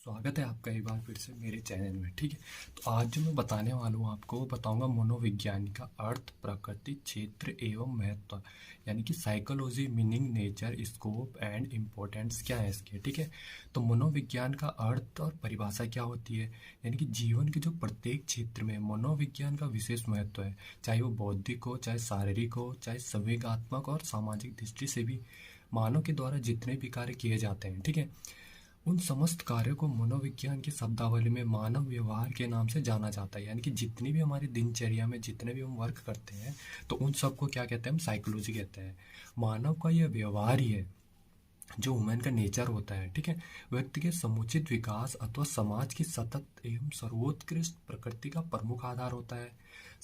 स्वागत है आपका एक बार फिर से मेरे चैनल में। ठीक है, तो आज जो मैं बताने वाला हूँ आपको वो बताऊंगा मनोविज्ञान का अर्थ, प्रकृति, क्षेत्र एवं महत्व, यानी कि psychology, meaning, nature, scope and importance क्या है इसके। ठीक है, तो मनोविज्ञान का अर्थ और परिभाषा क्या होती है, यानी कि जीवन के जो प्रत्येक क्षेत्र में मनोविज्ञान का विशेष महत्व है, चाहे वो बौद्धिक हो, चाहे शारीरिक हो, चाहे संवेगात्मक और सामाजिक दृष्टि से भी मानव के द्वारा जितने भी कार्य किए जाते हैं। ठीक है, उन समस्त कार्यों को मनोविज्ञान की शब्दावली में मानव व्यवहार के नाम से जाना जाता है। यानी कि जितनी भी हमारी दिनचर्या में जितने भी हम वर्क करते हैं, तो उन सबको क्या कहते हैं, हम साइकोलॉजी कहते हैं। मानव का यह व्यवहार ही है जो ह्यूमन का नेचर होता है। ठीक है, व्यक्ति के समुचित विकास अथवा समाज की सतत एवं सर्वोत्कृष्ट प्रकृति का प्रमुख आधार होता है।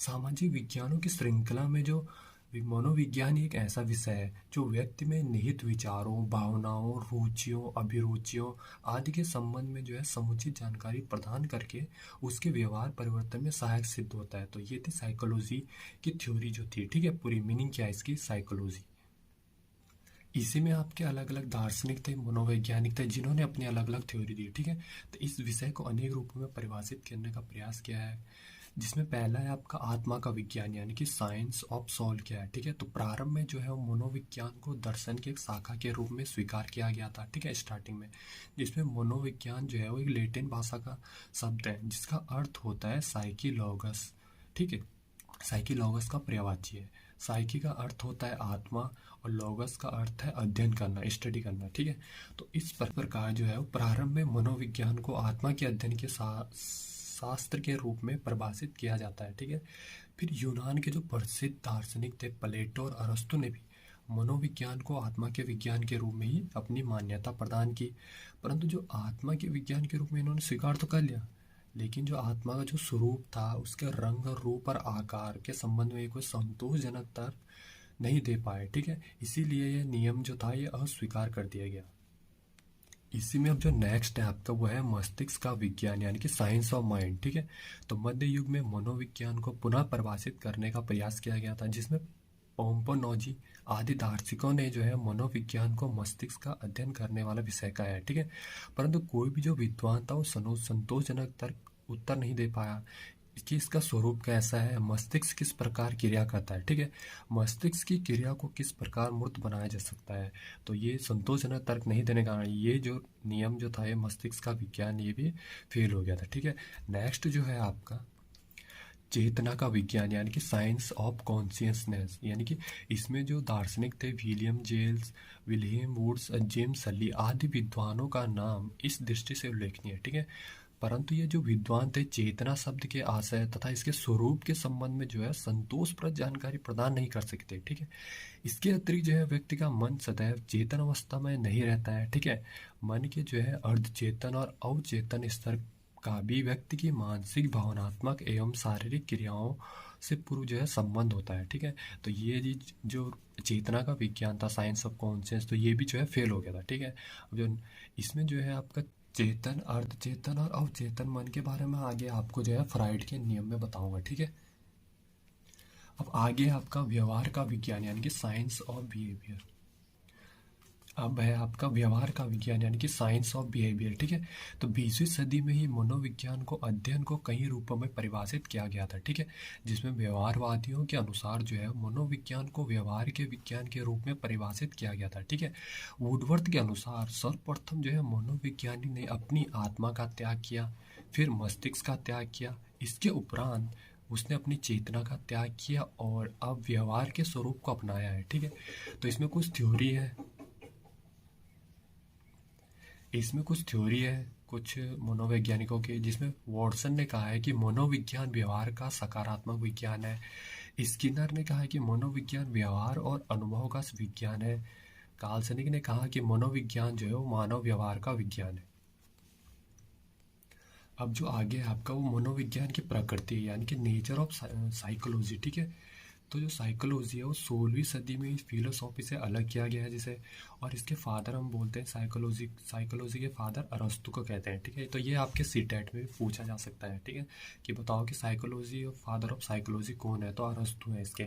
सामाजिक विज्ञानों की श्रृंखला में जो मनोविज्ञान एक ऐसा विषय है जो व्यक्ति में निहित विचारों, भावनाओं, रुचियों, अभिरुचियों आदि के संबंध में जो है समुचित जानकारी प्रदान करके उसके व्यवहार परिवर्तन में सहायक सिद्ध होता है। तो ये थी साइकोलॉजी की थ्योरी जो थी। ठीक है, पूरी मीनिंग क्या है इसकी, साइकोलॉजी। इसी में आपके अलग अलग दार्शनिक थे, मनोवैज्ञानिक थे, जिन्होंने अपनी अलग अलग थ्योरी दी। ठीक है, तो इस विषय को अनेक रूपों में परिभाषित करने का प्रयास किया है, जिसमें पहला है आपका आत्मा का विज्ञान, यानी कि साइंस ऑफ सोल क्या है। ठीक है, तो प्रारंभ में जो है वो मनोविज्ञान को दर्शन की एक शाखा के रूप में स्वीकार किया गया था। ठीक है, स्टार्टिंग में, जिसमें मनोविज्ञान जो है वो एक लैटिन भाषा का शब्द है जिसका अर्थ होता है साइकिलोगस। ठीक है, साइकिलोगस का पर्यायवाची है। साइकी का अर्थ होता है आत्मा और लोगस का अर्थ है अध्ययन करना, स्टडी करना। ठीक है, तो इस प्रकार जो है वो प्रारंभ में मनोविज्ञान को आत्मा के अध्ययन के शास्त्र के रूप में परिभाषित किया जाता है। ठीक है, फिर यूनान के जो प्रसिद्ध दार्शनिक थे प्लेटो और अरस्तु ने भी मनोविज्ञान को आत्मा के विज्ञान के रूप में ही अपनी मान्यता प्रदान की। परंतु जो आत्मा के विज्ञान के रूप में इन्होंने स्वीकार तो कर लिया, लेकिन जो आत्मा का जो स्वरूप था, उसके रंग, रूप और आकार के संबंध में ये कोई संतोषजनक तर्क नहीं दे पाए। ठीक है, इसीलिए ये नियम जो था ये अस्वीकार कर दिया गया। इसी में अब जो नेक्स्ट है आपका वो है मस्तिष्क का विज्ञान, यानी कि साइंस ऑफ माइंड। ठीक है, तो मध्य युग में मनोविज्ञान को पुनः परिभाषित करने का प्रयास किया गया था, जिसमें पोम्पोनोजी आदि दार्शनिकों ने जो है मनोविज्ञान को मस्तिष्क का अध्ययन करने वाला विषय का है। ठीक है, परंतु कोई भी जो विद्वान था वो संतोषजनक तर्क उत्तर नहीं दे पाया कि इसका स्वरूप कैसा है, मस्तिष्क किस प्रकार क्रिया करता है। ठीक है, मस्तिष्क की क्रिया को किस प्रकार मूर्त बनाया जा सकता है, तो ये संतोषजनक तर्क नहीं देने का कारण ये जो नियम जो था ये मस्तिष्क का विज्ञान ये भी फेल हो गया था। ठीक है, नेक्स्ट जो है आपका चेतना का विज्ञान, यानी कि साइंस ऑफ कॉन्शियसनेस, यानी कि इसमें जो दार्शनिक थे विलियम वुड्स, जेम्स सली आदि विद्वानों का नाम इस दृष्टि से उल्लेखनीय है। ठीक है, परंतु ये जो विद्वान थे चेतना शब्द के आशय तथा इसके स्वरूप के संबंध में जो है संतोषप्रद जानकारी प्रदान नहीं कर सकते। ठीक है, इसके अतिरिक्त जो है व्यक्ति का मन सदैव चेतन अवस्था में नहीं रहता है। ठीक है, मन के जो है अर्धचेतन और अवचेतन स्तर का भी व्यक्ति की मानसिक, भावनात्मक एवं शारीरिक क्रियाओं से पूर्व जो है संबंध होता है। ठीक है, तो ये जो चेतना का विज्ञान था, साइंस ऑफ कॉन्शियस, तो ये भी जो है फेल हो गया था। ठीक है, अब जो इसमें जो है आपका चेतन, अर्धचेतन और अवचेतन मन के बारे में आगे आपको जो है फ्राइड के नियम में बताऊंगा। ठीक है, अब आगे आपका व्यवहार का विज्ञान, यानी कि साइंस ऑफ बिहेवियर। अब है आपका व्यवहार का विज्ञान, यानी कि साइंस ऑफ बिहेवियर। ठीक है, तो 20वीं सदी में ही मनोविज्ञान को अध्ययन को कई रूपों में परिभाषित किया गया था। ठीक है, जिसमें व्यवहारवादियों के अनुसार जो है मनोविज्ञान को व्यवहार के विज्ञान के रूप में परिभाषित किया गया था। ठीक है, वुडवर्थ के अनुसार सर्वप्रथम जो है मनोविज्ञानी ने अपनी आत्मा का त्याग किया, फिर मस्तिष्क का त्याग किया, इसके उपरांत उसने अपनी चेतना का त्याग किया और अब व्यवहार के स्वरूप को अपनाया है। ठीक है, तो इसमें कुछ थ्योरी है, कुछ मनोवैज्ञानिकों के, जिसमें वॉटसन ने कहा है कि मनोविज्ञान व्यवहार का सकारात्मक विज्ञान है। स्किनर ने कहा है कि मनोविज्ञान व्यवहार और अनुभव का विज्ञान है। काल्सनिक ने कहा कि मनोविज्ञान जो है वो मानव व्यवहार का विज्ञान है। अब जो आगे है आपका वो मनोविज्ञान की प्रकृति है, यानी कि नेचर ऑफ साइकोलॉजी। ठीक है, तो जो साइकोलॉजी है वो 16वीं सदी में इस फिलोसॉफी से अलग किया गया है जिसे, और इसके फादर हम बोलते हैं साइकोलॉजी के फादर अरस्तु को कहते हैं। ठीक है, तो ये आपके सीटेट में भी पूछा जा सकता है। ठीक है, कि बताओ कि साइकोलॉजी और फादर ऑफ साइकोलॉजी कौन है, तो अरस्तु है इसके।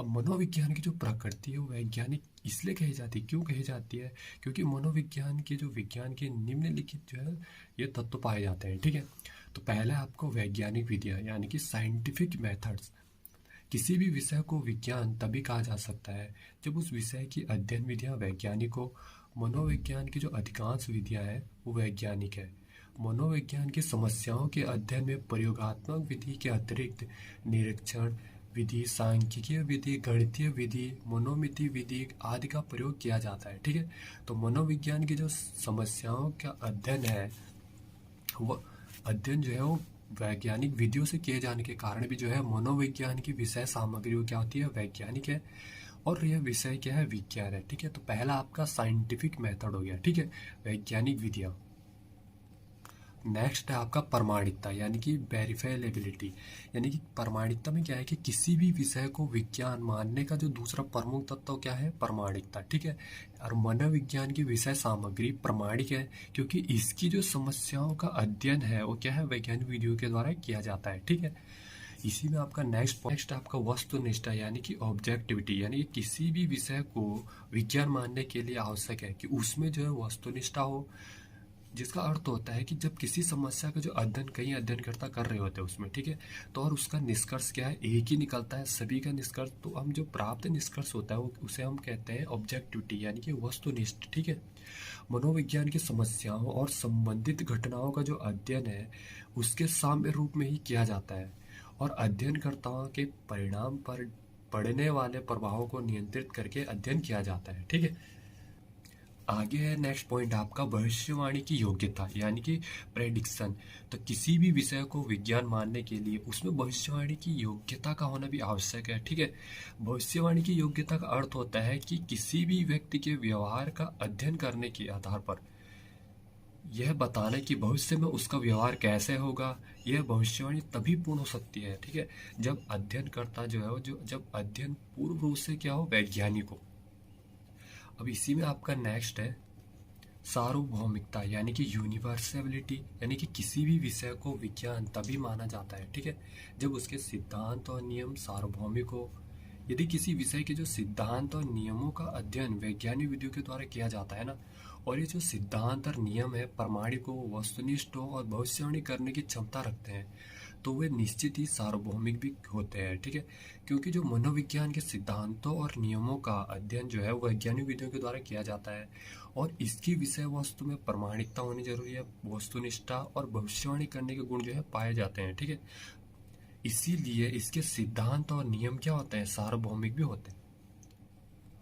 अब मनोविज्ञान की जो प्रकृति है वो वैज्ञानिक इसलिए कही जाती है, क्यों कही जाती है? क्योंकि मनोविज्ञान के जो विज्ञान के निम्नलिखित जो है ये तत्व पाए जाते हैं, ठीक है। तो पहला आपको वैज्ञानिक विधियाँ यानी कि साइंटिफिक मेथड्स। किसी भी विषय को विज्ञान तभी कहा जा सकता है जब उस विषय की अध्ययन विधियाँ वैज्ञानिक हो। मनोविज्ञान की जो अधिकांश विधियाँ हैं वो वैज्ञानिक है। मनोविज्ञान की समस्याओं के अध्ययन में प्रयोगात्मक विधि के अतिरिक्त निरीक्षण विधि, सांख्यिकीय विधि, गणितीय विधि, मनोमिति विधि आदि का प्रयोग किया जाता है, ठीक है। तो मनोविज्ञान की जो समस्याओं का अध्ययन है वो अध्ययन जो है वो वैज्ञानिक विधियों से किए जाने के कारण भी जो है मनोविज्ञान की विषय सामग्री क्या होती है, वैज्ञानिक है। और यह विषय क्या है, विज्ञान है, ठीक है। तो पहला आपका साइंटिफिक मेथड हो गया, ठीक है, वैज्ञानिक विधियाँ। नेक्स्ट है आपका प्रमाणिकता यानी कि वेरीफाइलेबिलिटी। यानी कि प्रमाणिकता में क्या है कि किसी भी विषय को विज्ञान मानने का जो दूसरा प्रमुख तत्व क्या है, प्रमाणिकता, ठीक है। और मनोविज्ञान की विषय सामग्री प्रमाणिक है क्योंकि इसकी जो समस्याओं का अध्ययन है वो क्या है, वैज्ञानिक विधियों के द्वारा किया जाता है, ठीक है। इसी में आपका नेक्स्ट आपका वस्तुनिष्ठा यानी कि ऑब्जेक्टिविटी। यानी कि किसी भी विषय को विज्ञान मानने के लिए आवश्यक है कि उसमें जो है वस्तुनिष्ठा हो, जिसका अर्थ होता है कि जब किसी समस्या का जो अध्ययन कई अध्ययनकर्ता कर रहे होते हैं उसमें, ठीक है, तो और उसका निष्कर्ष क्या है, एक ही निकलता है सभी का निष्कर्ष। तो हम जो प्राप्त निष्कर्ष होता है वो उसे हम कहते हैं ऑब्जेक्टिविटी यानी कि वस्तुनिष्ठ, ठीक है। मनोविज्ञान की समस्याओं और संबंधित घटनाओं का जो अध्ययन है उसके साम्य रूप में ही किया जाता है और अध्ययनकर्ताओं के परिणाम पर पड़ने वाले प्रभावों को नियंत्रित करके अध्ययन किया जाता है, ठीक है। आगे है नेक्स्ट पॉइंट आपका भविष्यवाणी की योग्यता यानी कि प्रेडिक्शन। तो किसी भी विषय को विज्ञान मानने के लिए उसमें भविष्यवाणी की योग्यता का होना भी आवश्यक है, ठीक है। भविष्यवाणी की योग्यता का अर्थ होता है कि किसी भी व्यक्ति के व्यवहार का अध्ययन करने के आधार पर यह बताना कि भविष्य में उसका व्यवहार कैसे होगा, यह भविष्यवाणी तभी पूर्ण हो सकती है, ठीक है, जब अध्ययनकर्ता जो है वो जब अध्ययन पूर्व रूप से क्या हो, वैज्ञानिक हो। अब इसी में आपका नेक्स्ट है सार्वभौमिकता यानी कि यूनिवर्सलिटी। यानी कि किसी भी विषय को विज्ञान तभी माना जाता है, ठीक है, जब उसके सिद्धांत और नियम सार्वभौमिक हो। यदि किसी विषय के जो सिद्धांत और नियमों का अध्ययन वैज्ञानिक विधियों के द्वारा किया जाता है ना, और ये जो सिद्धांत और नियम है प्रमाणिक हो, वस्तुनिष्ठ हो और भविष्यवाणी करने की क्षमता रखते हैं, तो वे निश्चित ही सार्वभौमिक भी होते हैं, ठीक है। क्योंकि जो मनोविज्ञान के सिद्धांतों और नियमों का अध्ययन जो है वो वैज्ञानिक विधियों के द्वारा किया जाता है और इसकी विषय वस्तु में प्रमाणिकता होनी जरूरी है, वस्तुनिष्ठा और भविष्यवाणी करने के गुण जो है पाए जाते हैं, ठीक है। इसीलिए इसके सिद्धांत और नियम क्या होते हैं, सार्वभौमिक भी होते हैं।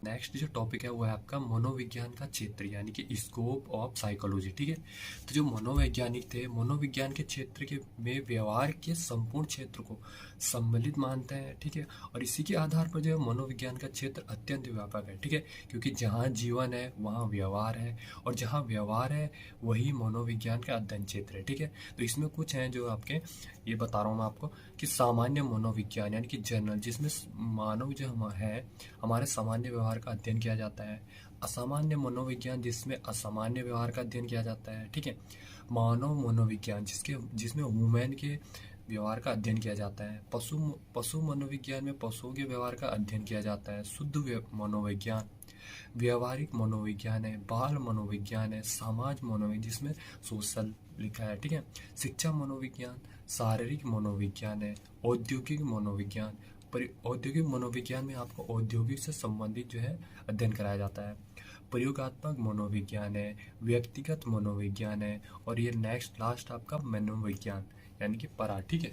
नेक्स्ट जो टॉपिक है वो है आपका मनोविज्ञान का क्षेत्र यानी कि स्कोप ऑफ साइकोलॉजी, ठीक है। तो जो मनोवैज्ञानिक थे मनोविज्ञान के क्षेत्र के में व्यवहार के संपूर्ण क्षेत्र को सम्मिलित मानते हैं, ठीक है। और इसी के आधार पर जो है मनोविज्ञान का क्षेत्र अत्यंत व्यापक है, ठीक है, क्योंकि जहाँ जीवन है वहाँ व्यवहार है और जहाँ व्यवहार है वही मनोविज्ञान का अध्ययन क्षेत्र है, ठीक है। तो इसमें कुछ हैं जो आपके ये बता रहा हूँ मैं आपको कि सामान्य मनोविज्ञान यानी कि जनरल, जिसमें मानव जो हम है हमारे सामान्य व्यवहार का अध्ययन किया जाता है। असामान्य मनोविज्ञान जिसमें असामान्य व्यवहार का अध्ययन किया जाता है, ठीक है। मानव मनोविज्ञान जिसमें ह्यूमन के व्यवहार का अध्ययन किया जाता है। पशु मनोविज्ञान में पशुओं के व्यवहार का अध्ययन किया जाता है। शुद्ध मनोविज्ञान व्यवहारिक मनोविज्ञान है। बाल मनोविज्ञान है। समाज मनोविज्ञान जिसमें सोशल लिखा है, ठीक है। शिक्षा मनोविज्ञान, शारीरिक मनोविज्ञान है। औद्योगिक मनोविज्ञान, औद्योगिक मनोविज्ञान में आपको औद्योगिक से संबंधित जो है अध्ययन कराया जाता है। प्रयोगात्मक मनोविज्ञान है। व्यक्तिगत मनोविज्ञान है और ये नेक्स्ट लास्ट आपका मनोविज्ञान यानी कि परा, ठीक है।